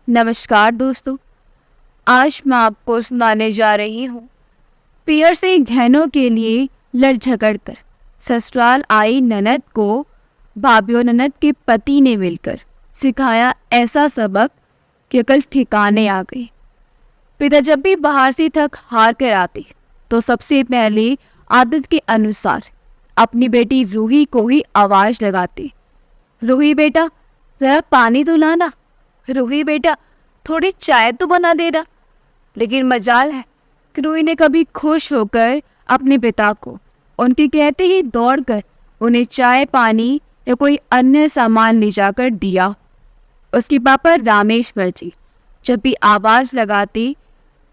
नमस्कार दोस्तों। आज मैं आपको सुनाने जा रही हूँ पियर से गहनों के लिए लड़ झगड़ कर ससुराल आई ननद को भाभी और ननद के पति ने मिलकर सिखाया ऐसा सबक कि अकल ठिकाने आ गई। पिता जब भी बाहर से थक हार कर आते तो सबसे पहले आदत के अनुसार अपनी बेटी रूही को ही आवाज लगाते, रूही बेटा जरा पानी तो लाना, रूही बेटा थोड़ी चाय तो बना देना। लेकिन मजाल है कि रूही ने कभी खुश होकर अपने पिता को उनके कहते ही दौड़कर उन्हें चाय पानी या कोई अन्य सामान ले जाकर दिया। उसके पापा रामेश्वर जी जब भी आवाज लगाती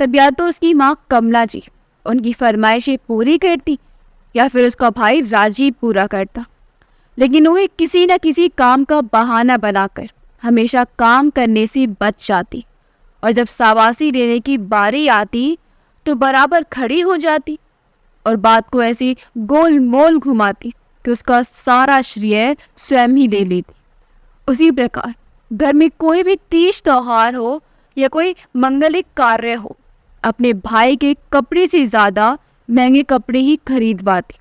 तब या तो उसकी माँ कमला जी उनकी फरमाइशें पूरी करती या फिर उसका भाई राजीव पूरा करता। लेकिन वो किसी न किसी काम का बहाना बनाकर हमेशा काम करने से बच जाती और जब शाबाशी देने की बारी आती तो बराबर खड़ी हो जाती और बात को ऐसे गोल मोल घुमाती कि उसका सारा श्रेय स्वयं ही ले लेती। उसी प्रकार घर में कोई भी तीज त्योहार हो या कोई मंगलिक कार्य हो, अपने भाई के कपड़े से ज़्यादा महंगे कपड़े ही खरीदवाती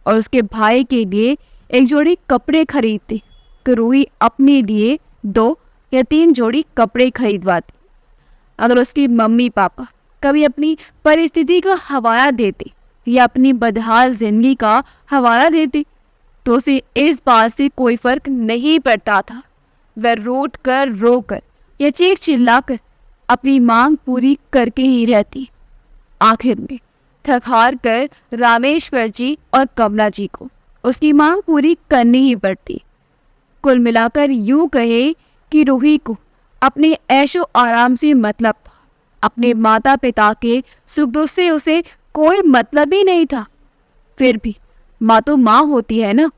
और उसके भाई के लिए एक जोड़ी कपड़े खरीदती तो रूही अपने लिए 2 या 3 जोड़ी कपड़े खरीदवाती। अगर उसकी मम्मी पापा कभी अपनी परिस्थिति का हवाला देते या अपनी बदहाल जिंदगी का हवाला देते तो उसे इस बात से कोई फर्क नहीं पड़ता था। वह रूठ कर रो कर या चीख चिल्लाकर अपनी मांग पूरी करके ही रहती। आखिर में थक हार कर रामेश्वर जी और कमला जी को उसकी मांग पूरी करनी ही पड़ती। कुल मिलाकर यूं कहे कि रूही को अपने ऐशो आराम से मतलब था, अपने माता पिता के सुख दुख से उसे कोई मतलब ही नहीं था। फिर भी माँ तो माँ होती है ना,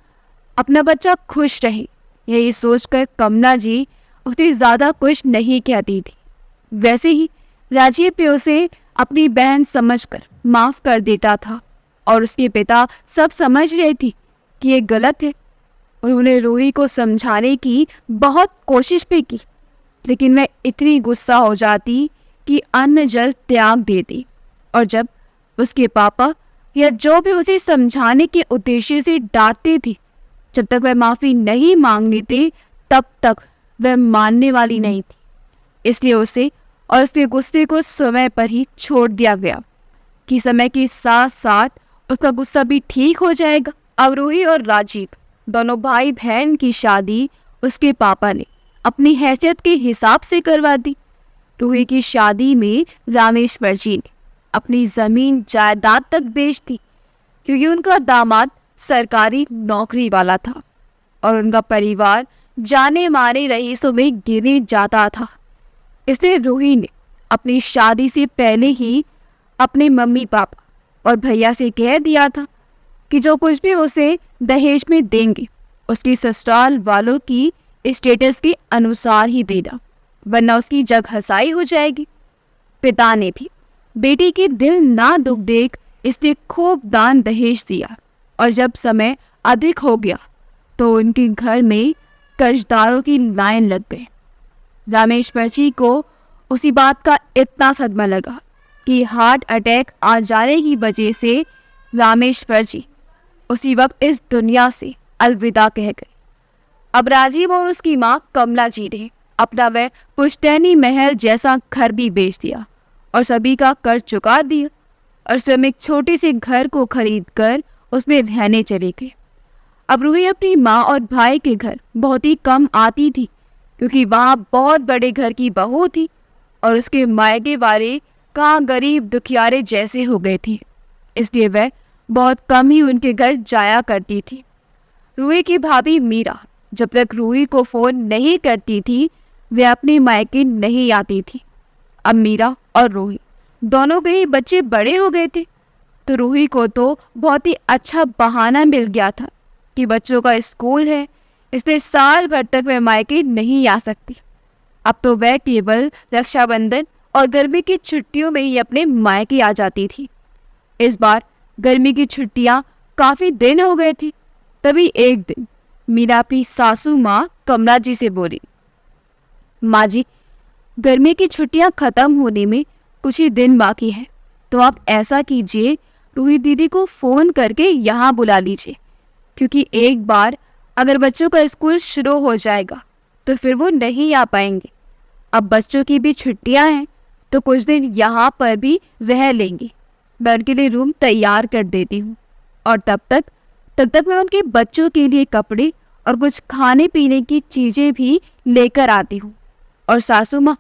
अपना बच्चा खुश रहे यही सोचकर कमला जी उसे ज़्यादा कुछ नहीं कहती थी। वैसे ही राजीव भी उसे अपनी बहन समझकर माफ़ कर देता था और उसके पिता सब समझ रहे थे कि ये गलत है। उन्होंने रूही को समझाने की बहुत कोशिश भी की, लेकिन वह इतनी गुस्सा हो जाती कि अन्न जल त्याग देती और जब उसके पापा या जो भी उसे समझाने के उद्देश्य से डांटते थे, जब तक वह माफ़ी नहीं मांग लेते तब तक वह मानने वाली नहीं थी। इसलिए उसे और उसके गुस्से को समय पर ही छोड़ दिया गया कि समय के साथ साथ उसका गुस्सा भी ठीक हो जाएगा। अब रूही और राजीव दोनों भाई बहन की शादी उसके पापा ने अपनी हैसियत के हिसाब से करवा दी। रूही की शादी में रामेश्वर जी ने अपनी ज़मीन जायदाद तक बेच दी क्योंकि उनका दामाद सरकारी नौकरी वाला था और उनका परिवार जाने माने रईसों में गिने जाता था। इसलिए रूही ने अपनी शादी से पहले ही अपने मम्मी पापा और भैया से कह दिया था कि जो कुछ भी उसे दहेज में देंगे उसकी ससुराल वालों की स्टेटस के अनुसार ही देना, वरना उसकी जग हंसाई हो जाएगी। पिता ने भी बेटी के दिल ना दुख देख इसलिए खूब दान दहेज दिया और जब समय अधिक हो गया तो उनके घर में कर्जदारों की लाइन लग गई। रामेश्वर जी को उसी बात का इतना सदमा लगा कि हार्ट अटैक आ जाने की वजह से रामेश्वर जी उसी वक्त इस दुनिया से अलविदा कह गए। अब राजीव और उसकी माँ कमला जी ने अपना वह पुश्तैनी महल जैसा घर भी बेच दिया और सभी का कर्ज चुका दिया और स्वयं एक छोटे से घर को खरीद कर उसमें रहने चले गए। अब रूही अपनी माँ और भाई के घर बहुत ही कम आती थी क्योंकि वहाँ बहुत बड़े घर की बहू थी और उसके मायके वाले कहाँ गरीब दुखियारे जैसे हो गए थे, इसलिए वह बहुत कम ही उनके घर जाया करती थी। रूही की भाभी मीरा जब तक रूही को फ़ोन नहीं करती थी वे अपने मायके नहीं आती थी। अब मीरा और रूही दोनों के ही बच्चे बड़े हो गए थे तो रूही को तो बहुत ही अच्छा बहाना मिल गया था कि बच्चों का स्कूल है, इसलिए साल भर तक वह मायके नहीं आ सकती। अब तो वह केवल रक्षाबंधन और गर्मी की छुट्टियों में ही अपने मायके आ जाती थी। इस बार गर्मी की छुट्टियां काफ़ी दिन हो गए थे। तभी एक दिन मीरा अपनी सासू माँ कमला जी से बोली, माँ जी गर्मी की छुट्टियां ख़त्म होने में कुछ ही दिन बाकी हैं, तो आप ऐसा कीजिए, रूही दीदी को फ़ोन करके यहाँ बुला लीजिए, क्योंकि एक बार अगर बच्चों का स्कूल शुरू हो जाएगा तो फिर वो नहीं आ पाएंगे। अब बच्चों की भी छुट्टियां हैं तो कुछ दिन यहाँ पर भी रह लेंगे। मैं उनके लिए रूम तैयार कर देती हूँ, और तब तक मैं उनके बच्चों के लिए कपड़े और कुछ खाने पीने की चीज़ें भी लेकर आती हूँ। और सासू माँ,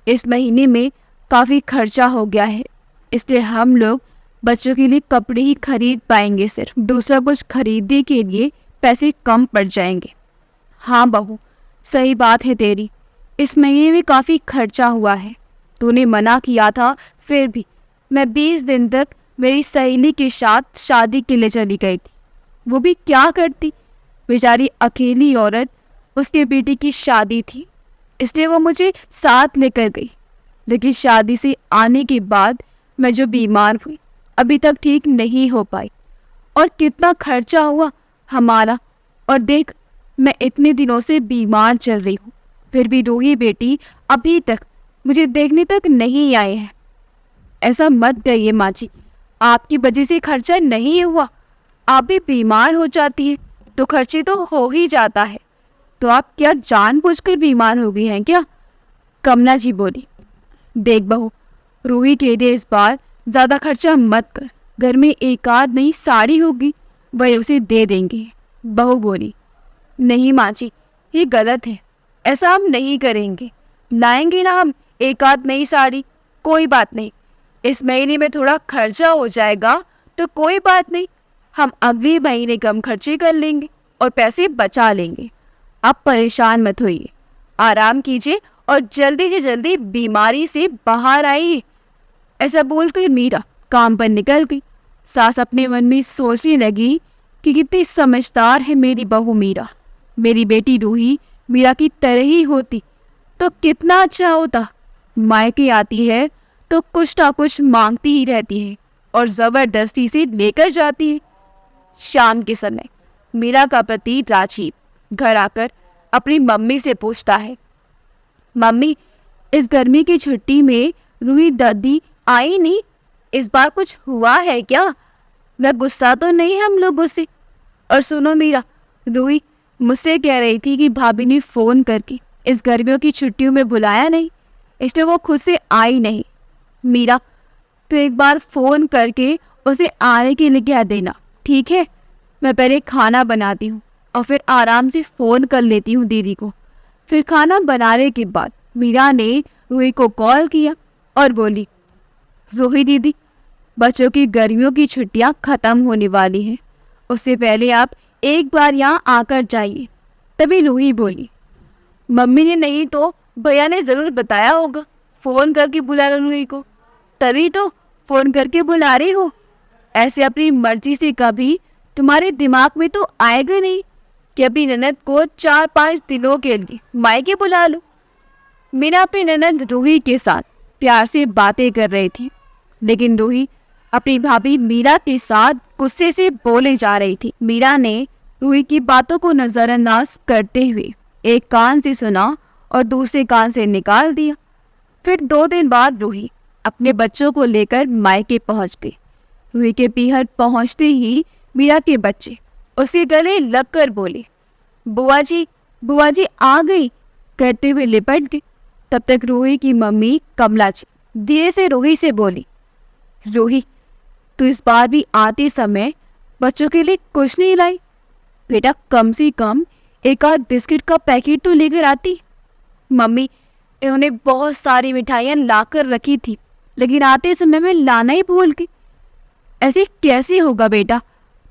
इस महीने में काफ़ी खर्चा हो गया है, इसलिए हम लोग बच्चों के लिए कपड़े ही खरीद पाएंगे, सिर्फ दूसरा कुछ खरीदने के लिए पैसे कम पड़ जाएंगे। हाँ बहू, सही बात है तेरी, इस महीने में काफ़ी खर्चा हुआ है। तूने मना किया था, फिर भी मैं 20 दिन तक मेरी सहेली के साथ शादी के लिए चली गई थी। वो भी क्या करती, बेचारी अकेली औरत, उसके बेटे की शादी थी, इसलिए वो मुझे साथ लेकर गई। लेकिन शादी से आने के बाद मैं जो बीमार हुई, अभी तक ठीक नहीं हो पाई, और कितना खर्चा हुआ हमारा। और देख, मैं इतने दिनों से बीमार चल रही हूँ, फिर भी रूही बेटी अभी तक मुझे देखने तक नहीं आए हैं। ऐसा मत कहिए माँ जी, आपकी वजह से खर्चा नहीं हुआ। आप भी बीमार हो जाती है तो खर्चे तो हो ही जाता है। तो आप क्या जानबूझकर बीमार हो गई हैं क्या? कमला जी बोली। देख बहू, रूही के लिए इस बार ज़्यादा खर्चा मत कर। घर में एक आध नई साड़ी होगी, वही उसे दे देंगे। बहू बोली। नहीं माँ जी, ये गलत है, ऐसा हम नहीं करेंगे। लाएंगे ना हम एक आध नई साड़ी, कोई बात नहीं। इस महीने में थोड़ा खर्चा हो जाएगा तो कोई बात नहीं, हम अगले महीने कम खर्चे कर लेंगे और पैसे बचा लेंगे। आप परेशान मत होइए, आराम कीजिए और जल्दी से जल्दी बीमारी से बाहर आइए। ऐसा बोलकर मीरा काम पर निकल गई। सास अपने मन में सोचने लगी कि कितनी समझदार है मेरी बहू मीरा। मेरी बेटी रूही मीरा की तरह ही होती तो कितना अच्छा होता। मायके आती है तो कुछ ना कुछ मांगती ही रहती है और ज़बरदस्ती से लेकर जाती है। शाम के समय मीरा का पति राजीव घर आकर अपनी मम्मी से पूछता है, मम्मी, इस गर्मी की छुट्टी में रूही दादी आई नहीं, इस बार कुछ हुआ है क्या? वह गुस्सा तो नहीं हम लोगों से? और सुनो मीरा, रूही मुझसे कह रही थी कि भाभी ने फ़ोन करके इस गर्मियों की छुट्टियों में बुलाया नहीं, इसलिए वो खुद से आई नहीं। मीरा, तो एक बार फ़ोन करके उसे आने के लिए कह देना, ठीक है? मैं पहले खाना बनाती हूँ और फिर आराम से फ़ोन कर लेती हूँ दीदी को। फिर खाना बनाने के बाद मीरा ने रूही को कॉल किया और बोली, रूही दीदी, बच्चों की गर्मियों की छुट्टियाँ ख़त्म होने वाली हैं, उससे पहले आप एक बार यहाँ आकर जाइए। तभी रूही बोली, मम्मी ने नहीं तो भैया ने ज़रूर बताया होगा, फ़ोन करके बुला रूही को, तभी तो फ़ोन करके बुला रही हो। ऐसे अपनी मर्जी से कभी तुम्हारे दिमाग में तो आएगा नहीं कि अपनी ननद को 4-5 दिनों के लिए मायके बुला लो। मीरा अपनी ननद रूही के साथ प्यार से बातें कर रही थी, लेकिन रूही अपनी भाभी मीरा के साथ गुस्से से बोले जा रही थी। मीरा ने रूही की बातों को नज़रअंदाज करते हुए एक कान से सुना और दूसरे कान से निकाल दिया। फिर 2 दिन बाद रूही अपने बच्चों को लेकर मायके पहुंच गई। रूही के पीहर पहुंचते ही मीरा के बच्चे उसके गले लगकर बोले, बुआ जी आ गई, करते हुए लिपट गए। तब तक रूही की मम्मी कमला जी धीरे से रूही से बोली, रूही, तू इस बार भी आते समय बच्चों के लिए कुछ नहीं लाई? बेटा, कम से कम एक आध बिस्किट का पैकेट तो लेकर आती। मम्मी, इन्होंने बहुत सारी मिठाइयाँ लाकर रखी थी, लेकिन आते समय मैं लाना ही भूल गई। ऐसे कैसे होगा बेटा,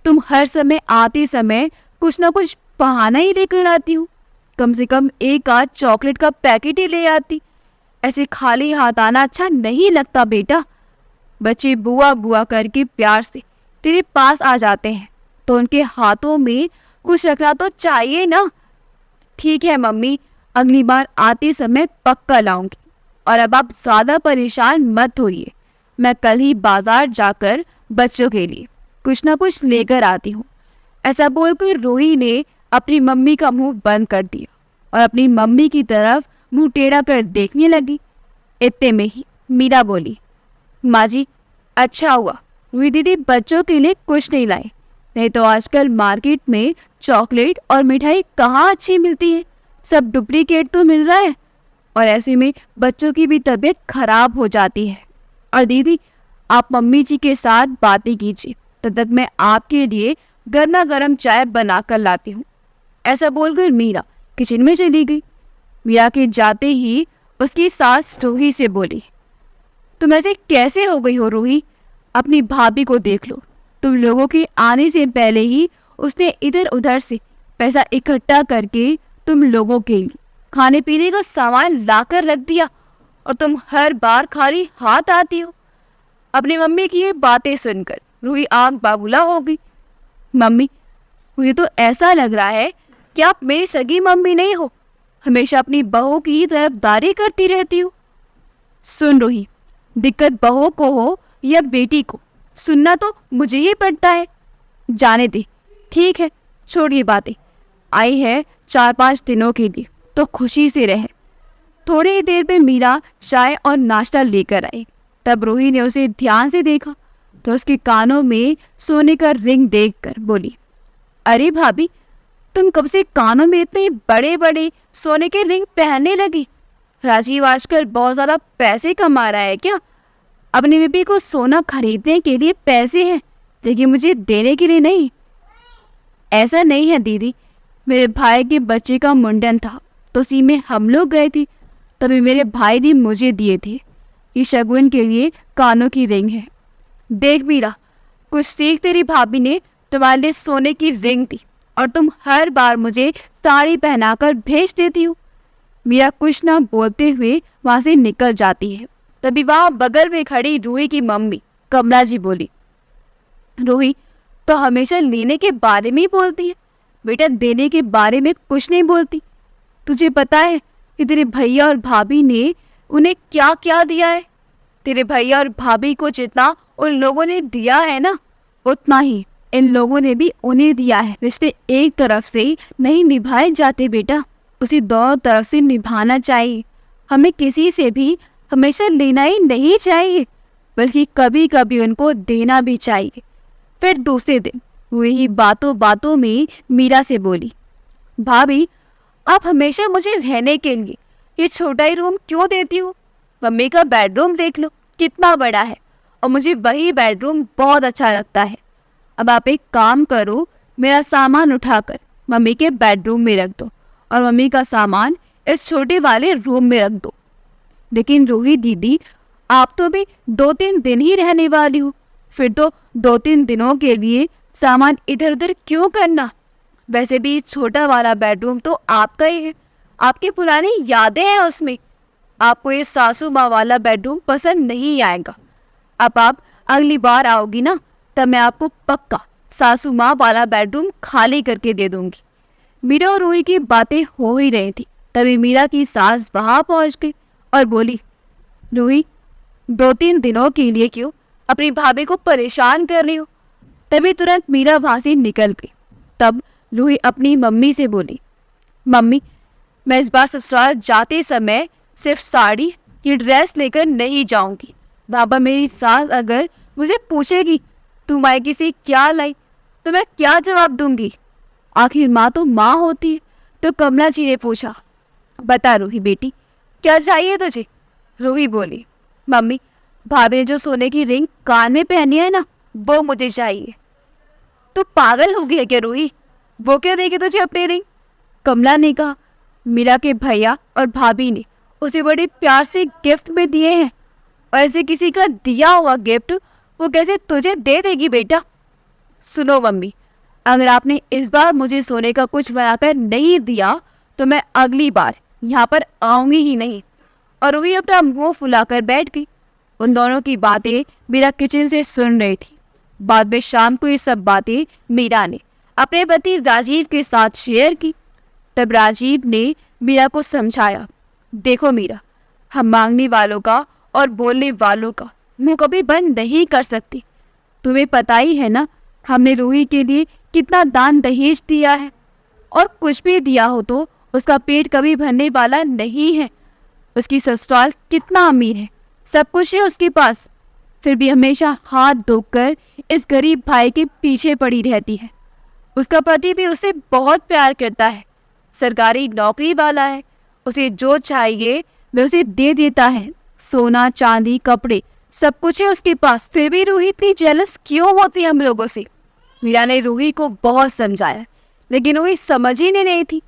तुम हर समय आते समय कुछ ना कुछ बहाना ही लेकर आती हो। कम से कम एक आध चॉकलेट का पैकेट ही ले आती। ऐसे खाली हाथ आना अच्छा नहीं लगता बेटा। बच्चे बुआ बुआ करके प्यार से तेरे पास आ जाते हैं तो उनके हाथों में कुछ रखना तो चाहिए ना। ठीक है मम्मी, अगली बार आते समय पक्का लाऊंगी। और अब आप ज़्यादा परेशान मत होइए, मैं कल ही बाजार जाकर बच्चों के लिए कुछ ना कुछ लेकर आती हूँ। ऐसा बोलकर रूही ने अपनी मम्मी का मुंह बंद कर दिया और अपनी मम्मी की तरफ मुंह टेढ़ा कर देखने लगी। इतने में ही मीरा बोली, माँ जी अच्छा हुआ रूही दीदी बच्चों के लिए कुछ नहीं लाई, नहीं तो आजकल मार्केट में चॉकलेट और मिठाई कहाँ अच्छी मिलती है, सब डुप्लीकेट तो मिल रहा है और ऐसे में बच्चों की भी तबीयत खराब हो जाती है। और दीदी आप मम्मी जी के साथ बातें कीजिए, तब तक मैं आपके लिए गर्मा गर्म चाय बना कर लाती हूँ। ऐसा बोलकर मीरा किचन में चली गई। मीरा के जाते ही उसकी सास रूही से बोली, तुम ऐसे कैसे हो गई हो रूही, अपनी भाभी को देख लो, तुम लोगों के आने से पहले ही उसने इधर उधर से पैसा इकट्ठा करके तुम लोगों के लिए खाने पीने का सामान लाकर रख दिया और तुम हर बार खाली हाथ आती हो। अपनी मम्मी की ये बातें सुनकर रूही आग बाबूला हो गई। मम्मी मुझे तो ऐसा लग रहा है कि आप मेरी सगी मम्मी नहीं हो, हमेशा अपनी बहू की तरफदारी करती रहती हो। सुन रूही, दिक्कत बहू को हो या बेटी को, सुनना तो मुझे ही पड़ता है। जाने दे, ठीक है छोड़ ये बातें, आई है 4-5 दिनों के लिए तो खुशी से रहे। थोड़ी ही देर में मीरा चाय और नाश्ता लेकर आई। तब रूही ने उसे ध्यान से देखा तो उसके कानों में सोने का रिंग देखकर बोली, अरे भाभी तुम कब से कानों में इतने बड़े बड़े सोने के रिंग पहनने लगी? राजीव आजकल बहुत ज़्यादा पैसे कमा रहा है क्या? अपनी बीबी को सोना खरीदने के लिए पैसे हैं लेकिन मुझे देने के लिए नहीं। ऐसा नहीं है दीदी, मेरे भाई के बच्चे का मुंडन था तो उसी में हम लोग गए थे, तभी मेरे भाई ने मुझे दिए थे। ये शगुन के लिए कानों की रिंग है। देख मीरा, कुछ सीख, तेरी भाभी ने तुम्हारे लिए सोने की रिंग दी और तुम हर बार मुझे साड़ी पहनाकर भेज देती हो। मीरा कुछ ना बोलते हुए वहाँ से निकल जाती है। तभी वहाँ बगल में खड़ी रूही की मम्मी कमला जी बोली, रूही तो हमेशा लेने के बारे में ही बोलती है, बेटा देने के बारे में कुछ नहीं बोलती। तुझे पता है कि तेरे भैया और भाभी ने उन्हें क्या क्या दिया है? तेरे भैया और भाभी को जितना उन लोगों ने दिया है ना, उतना ही इन लोगों ने भी उन्हें दिया है। रिश्ते एक तरफ से नहीं निभाए जाते बेटा, उसे दोनों तरफ से निभाना चाहिए। हमें किसी से भी हमेशा लेना ही नहीं चाहिए, बल्कि कभी कभी उनको देना भी चाहिए। फिर दूसरे दिन वही बातों बातों में मीरा से बोली, भाभी आप हमेशा मुझे रहने के लिए ये छोटा ही रूम क्यों देती हो? मम्मी का बेडरूम देख लो कितना बड़ा है और मुझे वही बेडरूम बहुत अच्छा लगता है। अब आप एक काम करो, मेरा सामान उठाकर मम्मी के बेडरूम में रख दो और मम्मी का सामान इस छोटे वाले रूम में रख दो। लेकिन रूही दीदी आप तो भी 2-3 दिन ही रहने वाली हो, फिर तो 2-3 दिनों के लिए सामान इधर उधर क्यों करना? वैसे भी छोटा वाला बेडरूम तो आपका ही है, आपकी पुरानी यादें हैं उसमें। आपको ये सासू माँ वाला बेडरूम पसंद नहीं आएगा। अब आप अगली बार आओगी ना, तब मैं आपको पक्का सासू माँ वाला बेडरूम खाली करके दे दूंगी। मीरा और रूही की बातें हो ही रही थी, तभी मीरा की सास वहाँ पहुँच गई और बोली, रूही 2-3 दिनों के लिए क्यों अपनी भाभी को परेशान कर रही हो? तभी तुरंत मीरा वहाँ से निकल गई। तब रूही अपनी मम्मी से बोली, मम्मी मैं इस बार ससुराल जाते समय सिर्फ साड़ी की ड्रेस लेकर नहीं जाऊंगी। बाबा मेरी सास अगर मुझे पूछेगी तुम मायके से क्या लाई तो मैं क्या जवाब दूंगी? आखिर माँ तो माँ होती है। तो कमला जी ने पूछा, बता रूही बेटी क्या चाहिए तुझे? रूही बोली, मम्मी भाभी ने जो सोने की रिंग कान में पहनी है ना, वो मुझे चाहिए। तो पागल हो गई है क्या रूही? वो क्या देगी तुझे अपनी रिंग? कमला ने कहा, मीरा के भैया और भाभी ने उसे बड़े प्यार से गिफ्ट में दिए हैं और ऐसे किसी का दिया हुआ गिफ्ट वो कैसे तुझे दे देगी बेटा? सुनो मम्मी, अगर आपने इस बार मुझे सोने का कुछ बनाकर नहीं दिया तो मैं अगली बार यहाँ पर आऊँगी ही नहीं। और रूही अपना मुंह फुलाकर बैठ गई। उन दोनों की बातें मीरा किचन से सुन रही थी। बाद में शाम को ये सब बातें मीरा ने अपने पति राजीव के साथ शेयर की। तब राजीव ने मीरा को समझाया, देखो मीरा, हम मांगने वालों का और बोलने वालों का मुंह कभी बंद नहीं कर सकती। तुम्हें पता ही है ना हमने रूही के लिए कितना दान दहेज दिया है, और कुछ भी दिया हो तो उसका पेट कभी भरने वाला नहीं है। उसकी ससुराल कितना अमीर है, सब कुछ है उसके पास, फिर भी हमेशा हाथ धोकर इस गरीब भाई के पीछे पड़ी रहती है। उसका पति भी उसे बहुत प्यार करता है, सरकारी नौकरी वाला है, उसे जो चाहिए वह उसे दे देता है, सोना चांदी कपड़े सब कुछ है उसके पास। फिर भी रूही इतनी जेलस क्यों होती है हम लोगों से? मीरा ने रूही को बहुत समझाया, लेकिन रूही समझ ही नहीं थी।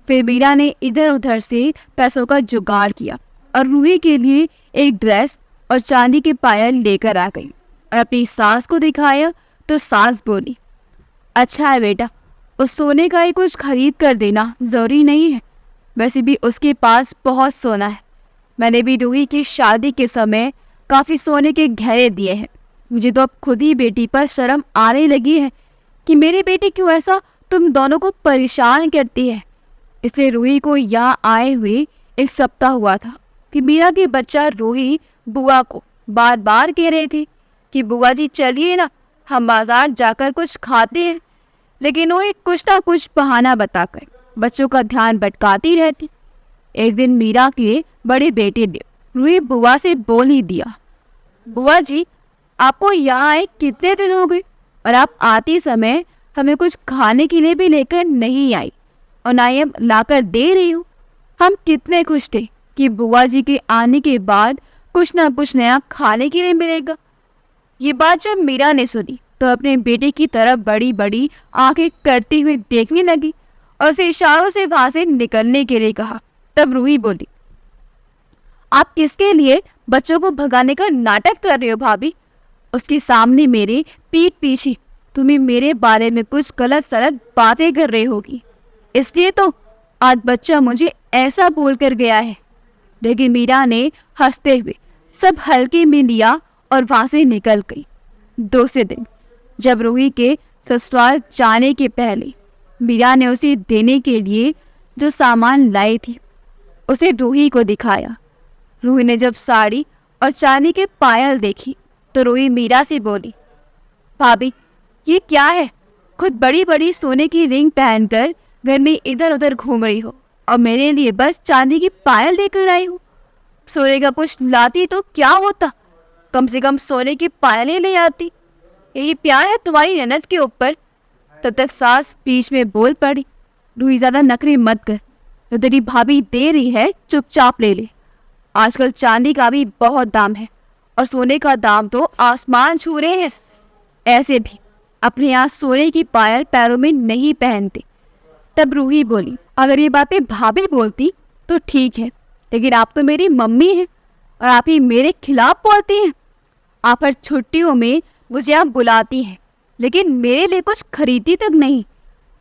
फिर मीरा ने इधर उधर से पैसों का जुगाड़ किया और रूही के लिए एक ड्रेस और चांदी के पायल लेकर आ गई और अपनी सास को दिखाया तो सास बोली, अच्छा है बेटा, उस सोने का ही कुछ खरीद कर देना, ज़रूरी नहीं है, वैसे भी उसके पास बहुत सोना है। मैंने भी रूही की शादी के समय काफ़ी सोने के गहने दिए हैं। मुझे तो अब खुद ही बेटी पर शर्म आने लगी है कि मेरी बेटी क्यों ऐसा तुम दोनों को परेशान करती है। इसलिए रूही को यहाँ आए हुए एक सप्ताह हुआ था कि मीरा की बच्चा रूही बुआ को बार बार कह रहे थे कि बुआ जी चलिए ना, हम बाजार जाकर कुछ खाते हैं, लेकिन रूही कुछ ना कुछ बहाना बताकर बच्चों का ध्यान भटकाती रहती। एक दिन मीरा के बड़े बेटे ने रूही बुआ से बोल ही दिया, बुआ जी आपको यहाँ आए कितने दिन हो गए और आप आते समय हमें कुछ खाने के लिए भी लेकर नहीं आई और ना ही अब लाकर दे रही हो। हम कितने खुश थे कि बुआ जी के आने के बाद कुछ ना कुछ नया खाने के लिए मिलेगा। ये बात जब मीरा ने सुनी तो अपने बेटे की तरफ बड़ी बड़ी आंखें करती हुई देखने लगी और उसे इशारों से वहां से निकलने के लिए कहा। तब रूही बोली, आप किसके लिए बच्चों को भगाने का नाटक कर रहे हो भाभी? उसके सामने मेरे पीठ पीछे तुम्हें मेरे बारे में कुछ गलत सलत बातें कर रही होगी, इसलिए तो आज बच्चा मुझे ऐसा बोल कर गया है। लेकिन मीरा ने हंसते हुए सब हल्के में लिया और वहां से निकल गई। दूसरे दिन जब रूही के ससुराल जाने के पहले मीरा ने उसे देने के लिए जो सामान लाई थी उसे रूही को दिखाया। रूही ने जब साड़ी और चांदी के पायल देखी तो रूही मीरा से बोली, भाभी ये क्या है? खुद बड़ी बड़ी सोने की रिंग पहनकर घर में इधर उधर घूम रही हो और मेरे लिए बस चांदी की पायल लेकर आई हो। सोने का कुछ लाती तो क्या होता, कम से कम सोने की पायलें ले आती। यही प्यार है तुम्हारी ननद के ऊपर? तब तक सास बीच में बोल पड़ी, रूही ज़्यादा नखरे मत कर, तो तेरी भाभी दे रही है चुपचाप ले ले। आजकल चांदी का भी बहुत दाम है और सोने का दाम तो आसमान छू रहे हैं। ऐसे भी अपने यहाँ सोने की पायल पैरों में नहीं पहनते। तब रूही बोली, अगर ये बातें भाभी बोलती तो ठीक है, लेकिन आप तो मेरी मम्मी हैं और आप ही मेरे खिलाफ बोलती हैं। आप हर छुट्टियों में मुझे यहाँ बुलाती हैं, लेकिन मेरे लिए कुछ खरीदती तक नहीं।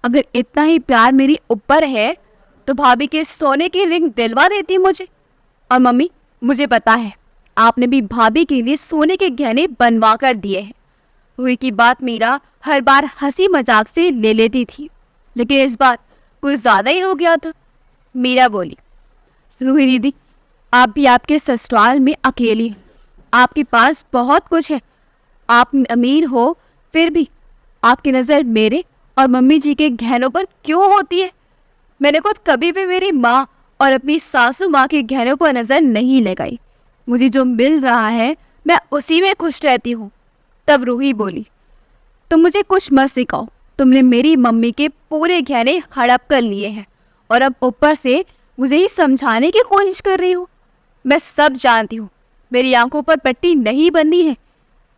अगर इतना ही प्यार मेरी ऊपर है तो भाभी के सोने की रिंग दिलवा देती मुझे। और मम्मी मुझे पता है आपने भी भाभी के लिए सोने के गहने बनवा कर दिए हैं। रूही की बात मीरा हर बार हंसी मजाक से ले लेती थी, लेकिन इस बार कुछ ज़्यादा ही हो गया था। मीरा बोली, रूही दीदी आप भी आपके ससुराल में अकेली हैं, आपके पास बहुत कुछ है, आप अमीर हो, फिर भी आपकी नज़र मेरे और मम्मी जी के गहनों पर क्यों होती है? मैंने खुद कभी भी मेरी माँ और अपनी सासू माँ के गहनों पर नज़र नहीं लगाई। मुझे जो मिल रहा है मैं उसी में खुश रहती हूँ। तब रूही बोली, तुम मुझे कुछ मत सिखाओ, तुमने मेरी मम्मी के पूरे गहने हड़प कर लिए हैं और अब ऊपर से मुझे ही समझाने की कोशिश कर रही हो। मैं सब जानती हूँ, मेरी आंखों पर पट्टी नहीं बंधी है।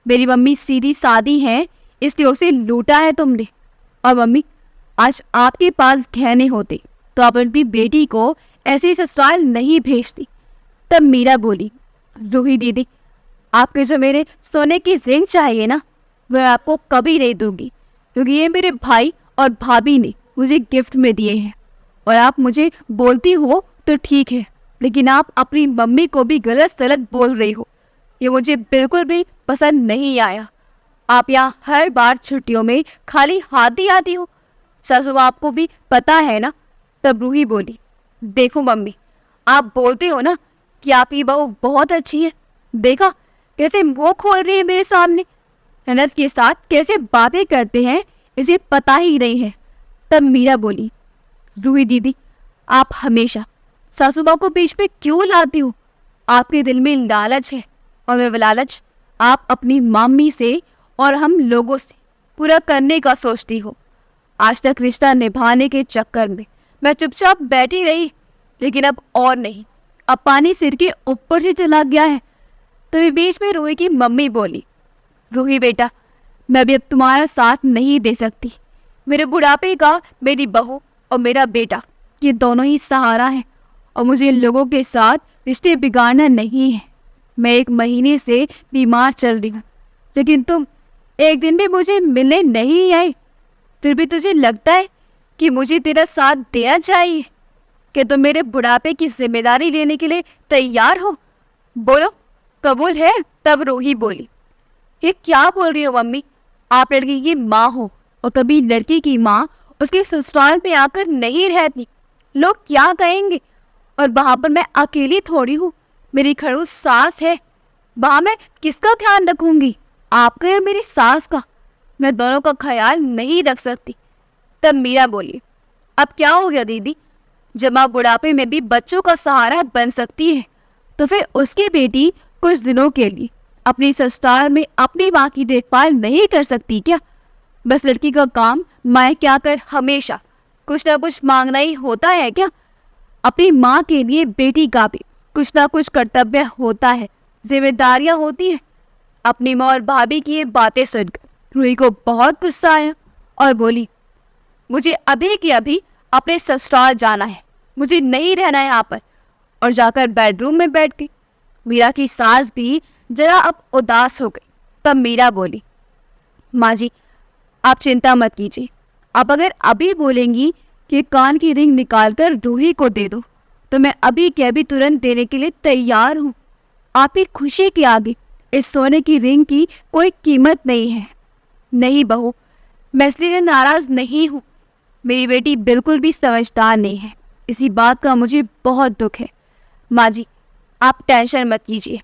मेरी मम्मी सीधी सादी है, इसलिए उसे लूटा है तुमने। और मम्मी आज आपके पास गहने होते तो आप अपनी बेटी को ऐसे ससुराल नहीं भेजती। तब मीरा बोली, रूही दीदी आपके जो मेरे सोने की रिंग चाहिए ना, वह आपको कभी नहीं दूंगी, क्योंकि ये मेरे भाई और भाभी ने मुझे गिफ्ट में दिए हैं। और आप मुझे बोलती हो तो ठीक है, लेकिन आप अपनी मम्मी को भी गलत सलत बोल रही हो, ये मुझे बिल्कुल भी पसंद नहीं आया। आप यहाँ हर बार छुट्टियों में खाली हाथ ही आती हो, सासू आपको भी पता है ना। तब रूही बोली, देखो मम्मी आप बोलते हो ना कि आपकी बहू बहुत अच्छी है, देखा कैसे मुंह खोल रही है मेरे सामने, ननद के साथ कैसे बातें करते हैं इसे पता ही नहीं है। तब मीरा बोली, रूही दीदी आप हमेशा सासू माँ को बीच में क्यों लाती हूँ? आपके दिल में लालच है और मैं वो लालच आप अपनी मम्मी से और हम लोगों से पूरा करने का सोचती हो। आज तक रिश्ता निभाने के चक्कर में मैं चुपचाप बैठी रही, लेकिन अब और नहीं, अब पानी सिर के ऊपर से चला गया है। तभी बीच में रूही की मम्मी बोली, रूही बेटा, मैं भी अब तुम्हारा साथ नहीं दे सकती। मेरे बुढ़ापे का मेरी बहू और मेरा बेटा ये दोनों ही सहारा है और मुझे इन लोगों के साथ रिश्ते बिगाड़ना नहीं है। मैं 1 महीने से बीमार चल रही हूँ, लेकिन तुम एक दिन भी मुझे मिलने नहीं आए। फिर भी तुझे लगता है कि मुझे तेरा साथ देना चाहिए? कि तुम मेरे बुढ़ापे की जिम्मेदारी लेने के लिए तैयार हो? बोलो, कबूल है? तब रूही बोली, ये क्या बोल रही हो मम्मी? आप लड़की की माँ हो और कभी लड़की की माँ उसके ससुराल में आकर नहीं रहती। लोग क्या कहेंगे? और वहाँ पर मैं अकेली थोड़ी हूँ, मेरी खड़ूस सास है। वहाँ मैं किसका ध्यान रखूंगी, आपका या मेरी सास का? मैं दोनों का ख्याल नहीं रख सकती। तब मीरा बोली, अब क्या हो गया दीदी? जब माँ बुढ़ापे में भी बच्चों का सहारा बन सकती है, तो फिर उसकी बेटी कुछ दिनों के लिए अपनी ससुराल में अपनी माँ की देखभाल नहीं कर सकती क्या? बस लड़की का काम माँ क्या कर हमेशा कुछ ना कुछ मांगना ही होता है क्या? अपनी माँ के लिए बेटी का भी कुछ ना कुछ कर्तव्य होता है, जिम्मेदारियां होती है। अपनी माँ और भाभी की ये बातें सुनकर रूही को बहुत गुस्सा आया और बोली, मुझे अभी के अभी अपने ससुराल जाना है, मुझे नहीं रहना है यहाँ पर। और जाकर बेडरूम में बैठ गई। मीरा की सास भी जरा अब उदास हो गई। तब मीरा बोली, माँ जी, आप चिंता मत कीजिए। आप अगर अभी बोलेंगी कि कान की रिंग निकालकर रूही को दे दो, तो मैं अभी के अभी तुरंत देने के लिए तैयार हूँ। आपकी खुशी के आगे इस सोने की रिंग की कोई कीमत नहीं है। नहीं बहू, मैं इसलिए नाराज नहीं हूँ। मेरी बेटी बिल्कुल भी समझदार नहीं है, इसी बात का मुझे बहुत दुख है। माँ जी, आप टेंशन मत कीजिए,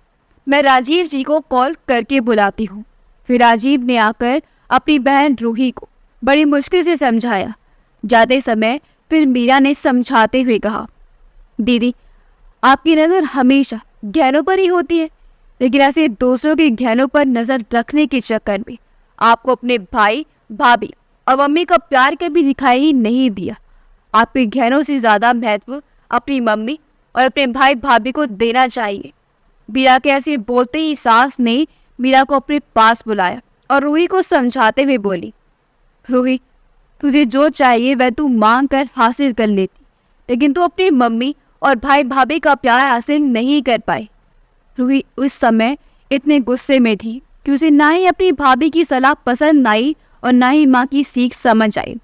मैं राजीव जी को कॉल करके बुलाती हूँ। फिर राजीव ने आकर अपनी बहन रूही को बड़ी मुश्किल से समझाया। जाते समय फिर मीरा ने समझाते हुए कहा, दीदी, आपकी नज़र हमेशा गहनों पर ही होती है, लेकिन ऐसे दूसरों के गहनों पर नज़र रखने के चक्कर में आपको अपने भाई, भाभी और मम्मी का प्यार कभी दिखाई ही नहीं दिया। आपके गहनों से ज़्यादा महत्व अपनी मम्मी और अपने भाई भाभी को देना चाहिए। मीरा के ऐसे बोलते ही सास ने मीरा को अपने पास बुलाया और रूही को समझाते हुए बोली, रूही, तुझे जो चाहिए वह तू मांग कर हासिल कर लेती, लेकिन तू अपनी मम्मी और भाई भाभी का प्यार हासिल नहीं कर पाई। रूही उस समय इतने गुस्से में थी कि उसे ना ही अपनी भाभी की सलाह पसंद आई और ना ही माँ की सीख समझ आई।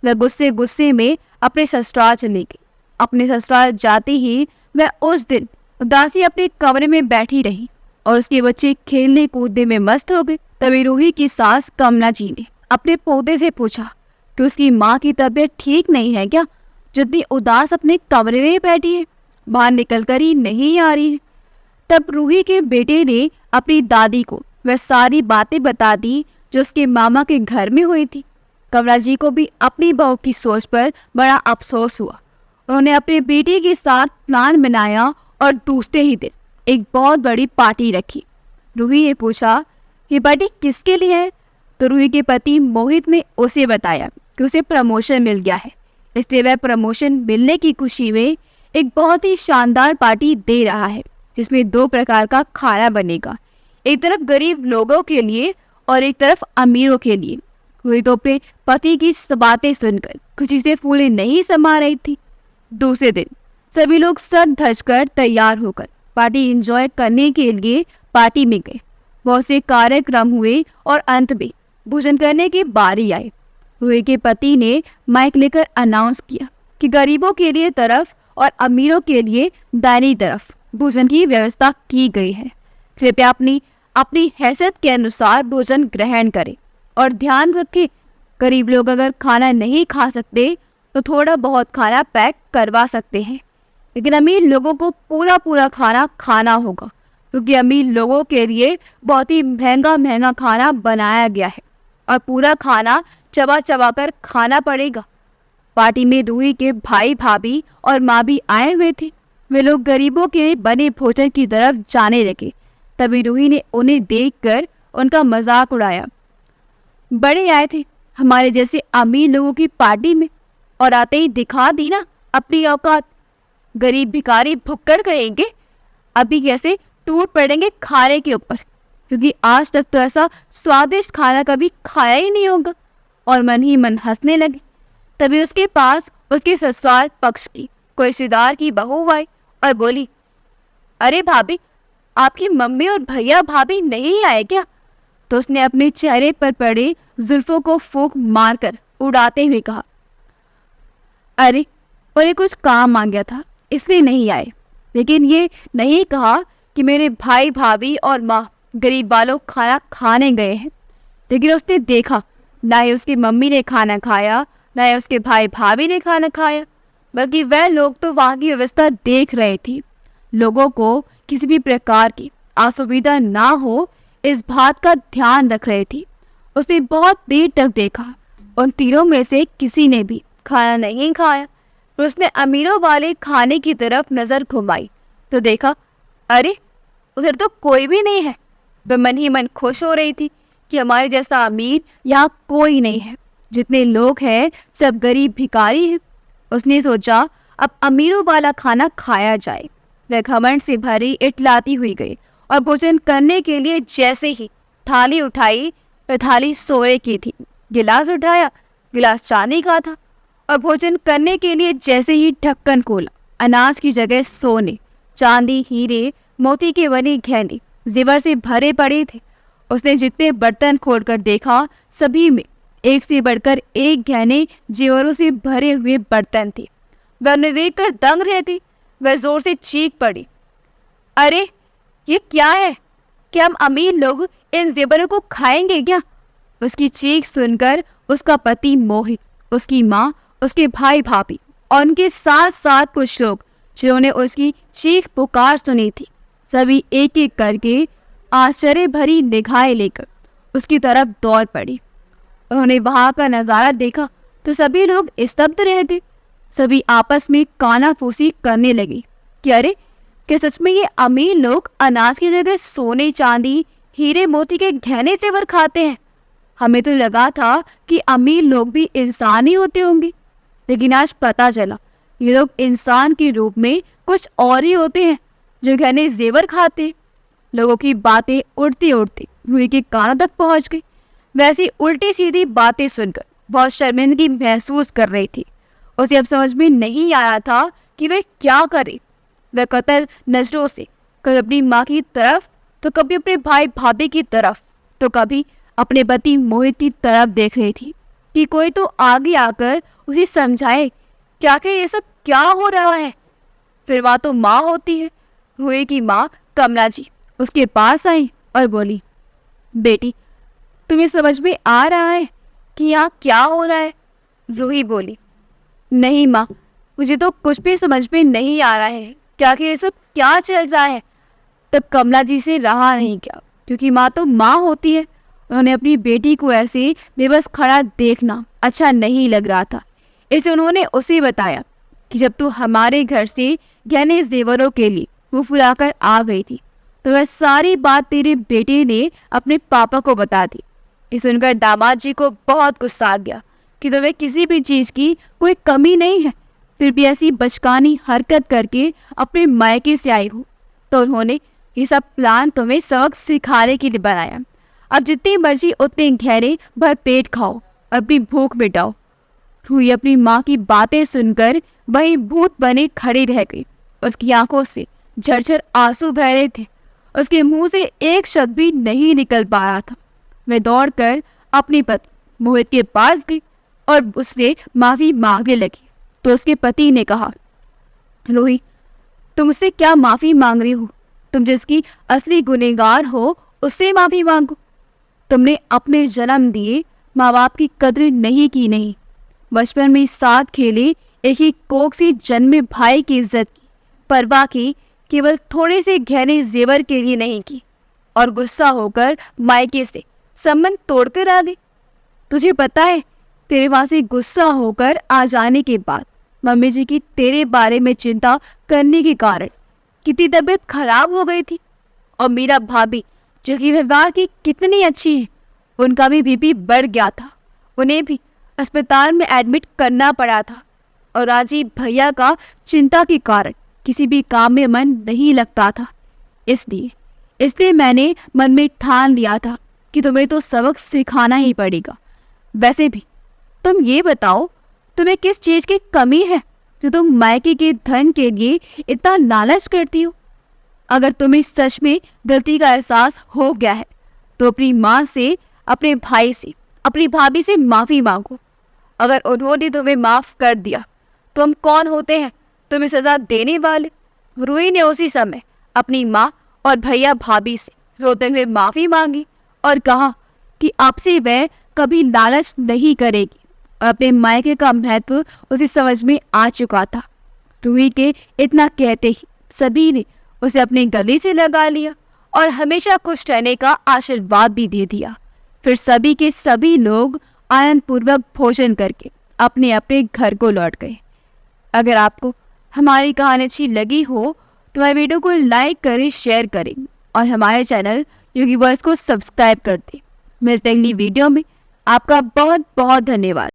वह गुस्से गुस्से में अपने ससुराल चली गई। अपने ससुराल जाते ही वह उस दिन उदासी अपने कमरे में बैठी रही और उसके बच्चे खेलने कूदने में मस्त हो गए। तभी रूही की सास कमला जी ने अपने पोते से पूछा कि उसकी माँ की तबीयत ठीक नहीं है क्या, जितनी उदास अपने कमरे में बैठी है, बाहर निकल कर ही नहीं आ रही है। तब रूही के बेटे ने अपनी दादी को वह सारी बातें बता दी जो उसके मामा के घर में हुई थी। कमला जी को भी अपनी बहू की सोच पर बड़ा अफसोस हुआ। उन्होंने अपने बेटे के साथ प्लान बनाया और दूसरे ही दिन एक बहुत बड़ी पार्टी रखी। रूही ने पूछा, ये पार्टी किसके लिए है? तो रूही के पति मोहित ने उसे बताया कि उसे प्रमोशन मिल गया है, इसलिए वह प्रमोशन मिलने की खुशी में एक बहुत ही शानदार पार्टी दे रहा है, जिसमें 2 प्रकार का खाना बनेगा, एक तरफ गरीब लोगों के लिए और एक तरफ अमीरों के लिए। रूही तो अपने पति की बातें सुनकर खुशी से फूले नहीं समा रही थी। दूसरे दिन सभी लोग सज धज कर तैयार होकर पार्टी एंजॉय करने के लिए पार्टी में गए। बहुत से कार्यक्रम हुए और अंत में भोजन करने की बारी आई। रूही के पति ने माइक लेकर अनाउंस किया कि गरीबों के लिए तरफ और अमीरों के लिए दाहिनी तरफ भोजन की व्यवस्था की गई है। कृपया अपनी हैसियत के अनुसार भोजन ग्रहण करें और ध्यान रखें, गरीब लोग अगर खाना नहीं खा सकते तो थोड़ा बहुत खाना पैक करवा सकते हैं, लेकिन अमीर लोगों को पूरा खाना खाना होगा, क्योंकि अमीर लोगों के लिए बहुत ही महंगा खाना बनाया गया है और पूरा खाना चबा चबा कर खाना पड़ेगा। पार्टी में रूही के भाई भाभी और माँ भी आए हुए थे। वे लोग गरीबों के बने भोजन की तरफ जाने लगे। तभी रूही ने उन्हें देखकर उनका मजाक उड़ाया। बड़े आए थे हमारे जैसे अमीर लोगों की पार्टी में, और आते ही दिखा दी ना अपनी औकात। गरीब भिखारी भुक्कड़ कहेंगे, अभी कैसे टूट पड़ेंगे खाने के ऊपर, क्योंकि आज तक तो ऐसा स्वादिष्ट खाना कभी खाया ही नहीं होगा। और मन ही मन हंसने लगे। तभी उसके पास उसके ससुराल पक्ष की कोई रिश्तेदार की बहू आई और बोली, अरे भाभी, आपकी मम्मी और भैया भाभी नहीं आए क्या? तो उसने अपने चेहरे पर पड़े जुल्फों को फूंक मारकर उड़ाते हुए कहा, अरे उन्हें कुछ काम आ गया था इसलिए नहीं आए। लेकिन ये नहीं कहा कि मेरे भाई भाभी और माँ गरीब वालों खाना खाने गए हैं। लेकिन उसने देखा ना ही उसकी मम्मी ने खाना खाया, ना ही उसके भाई भाभी ने खाना खाया, बल्कि वह लोग तो वहाँ की व्यवस्था देख रहे थे। लोगों को किसी भी प्रकार की असुविधा ना हो इस बात का ध्यान रख रहे थे। उसने बहुत देर तक देखा, उन तीनों में से किसी ने भी खाना नहीं खाया। फिर उसने अमीरों वाले खाने की तरफ नजर घुमाई तो देखा, अरे उधर तो कोई भी नहीं है। वह मन ही मन खुश हो रही थी कि हमारे जैसा अमीर यहाँ कोई नहीं है, जितने लोग हैं सब गरीब भिखारी हैं। उसने सोचा अब अमीरों वाला खाना खाया जाए। वह घमंड से भरी इटलाती हुई गई और भोजन करने के लिए जैसे ही थाली उठाई, वह थाली सोने की थी। गिलास उठाया, गिलास चांदी का था। और भोजन करने के लिए जैसे ही ढक्कन खोला, अनाज की जगह सोने, चांदी, हीरे, मोती के बने गहने जेवर से भरे पड़े थे। उसने जितने बर्तन खोलकर देखा, सभी में एक से बढ़कर एक गहने जेवरों से भरे हुए बर्तन थे। वह उन्हें देखकर दंग रह गई। वह जोर से चीख पड़ी, अरे ये क्या है? क्या हम अमीर लोग इन जेवरों को खाएंगे क्या? उसकी चीख सुनकर उसका पति मोहित, उसकी माँ, उसके भाई भाभी और उनके साथ साथ कुछ लोग जिन्होंने उसकी चीख पुकार सुनी थी, सभी एक एक करके आश्चर्य भरी निगाहें लेकर उसकी तरफ दौड़ पड़ी। उन्होंने वहां का नजारा देखा तो सभी लोग स्तब्ध रह गए। सभी आपस में कानाफूसी करने लगे कि अरे क्या सच में ये अमीर लोग अनाज की जगह सोने, चांदी, हीरे, मोती के गहने जेवर खाते हैं? हमें तो लगा था कि अमीर लोग भी इंसान ही होते होंगे, लेकिन आज पता चला ये लोग इंसान के रूप में कुछ और ही होते हैं जो गहने जेवर खाते हैं। लोगों की बातें उड़ती उड़ती रूही के कानों तक पहुंच गई। वैसी उल्टी सीधी बातें सुनकर बहुत शर्मिंदगी महसूस कर रही थी। उसे अब समझ में नहीं आया था कि वह क्या करे। वह कतर नजरों से कभी अपनी माँ की तरफ, तो कभी अपने भाई भाभी की तरफ, तो कभी अपने पति मोहित की तरफ देख रही थी कि कोई तो आगे आकर उसे समझाए क्या कि ये सब क्या हो रहा है। फिर वहाँ तो माँ होती है, रूही की माँ कमला जी उसके पास आई और बोली, बेटी तुम्हें समझ में आ रहा है कि यहाँ क्या हो रहा है? रूही बोली, नहीं माँ, मुझे तो कुछ भी समझ में नहीं आ रहा है क्या कि ये सब क्या चल रहा है। तब कमला जी से रहा नहीं गया, क्योंकि माँ तो माँ होती है। उन्होंने अपनी बेटी को ऐसे बेबस खड़ा देखना अच्छा नहीं लग रहा था, इसलिए उन्होंने उसे बताया कि जब तू हमारे घर से गहने जेवरों के लिए मुँह फुलाकर आ गई थी तो वह सारी बात तेरे बेटे ने अपने पापा को बता दी। ये सुनकर दामाद जी को बहुत गुस्सा आ गया कि तुम्हें किसी भी चीज़ की कोई कमी नहीं है, फिर भी ऐसी बचकानी हरकत करके अपने मायके से आई हो। तो उन्होंने ये सब प्लान तुम्हें सबक सिखाने के लिए बनाया। अब जितनी मर्जी उतने गहरे भर पेट खाओ और अपनी भूख मिटाओ। रूही अपनी माँ की बातें सुनकर वहीं भूत बने खड़ी रह गई। उसकी आंखों से झरझर आंसू बह रहे थे। उसके मुंह से एक शब्द भी नहीं निकल पा रहा था। वह दौड़कर अपने पति मोहित के पास गई और उससे माफी मांगने लगी। तो उसके पति ने कहा, रूही तुम उससे क्या माफी मांग रही हो? तुम जिसकी असली गुनहगार हो उससे माफी मांगो। तुमने अपने जन्म दिए माँ बाप की कद्र नहीं की, नहीं बचपन में साथ खेले एक ही कोख से जन्मे भाई की इज्जत की परवाह की केवल थोड़े से गहने जेवर के लिए नहीं की, और गुस्सा होकर मायके से संबंध तोड़कर आ गई। तुझे पता है तेरे वहां से गुस्सा होकर आ जाने के बाद मम्मी जी की तेरे बारे में चिंता करने के कारण कितनी तबीयत खराब हो गई थी। और मेरा भाभी जो कि व्यवहार की कितनी अच्छी है, उनका भी बीपी बढ़ गया था। उन्हें भी अस्पताल में एडमिट करना पड़ा था। और राजीव भैया का चिंता के कारण किसी भी काम में मन नहीं लगता था। इसलिए मैंने मन में ठान लिया था कि तुम्हें तो सबक सिखाना ही पड़ेगा। वैसे भी तुम ये बताओ, तुम्हें किस चीज़ की कमी है जो तुम मायके के धन के लिए इतना लालच करती हो? अगर तुम्हें सच में गलती का एहसास हो गया है तो अपनी माँ से, अपने भाई से, अपनी भाभी से माफ़ी मांगो। अगर उन्होंने तुम्हें माफ़ कर दिया तो हम कौन होते हैं तुम्हें सज़ा देने वाले? रूही ने उसी समय अपनी माँ और भैया भाभी से रोते हुए माफ़ी मांगी और कहा कि आपसे वह कभी लालच नहीं करेगी। और अपने मायके का महत्व उसे समझ में आ चुका था। रूही के इतना कहते ही सभी ने उसे अपने गले से लगा लिया और हमेशा खुश रहने का आशीर्वाद भी दे दिया। फिर सभी के सभी लोग आनंद पूर्वक भोजन करके अपने अपने घर को लौट गए। अगर आपको हमारी कहानी अच्छी लगी हो तो हमारे वीडियो को लाइक करें, शेयर करें और हमारे चैनल योगी वॉइस को सब्सक्राइब कर दें। मिलते हैं अगली वीडियो में। आपका बहुत बहुत धन्यवाद।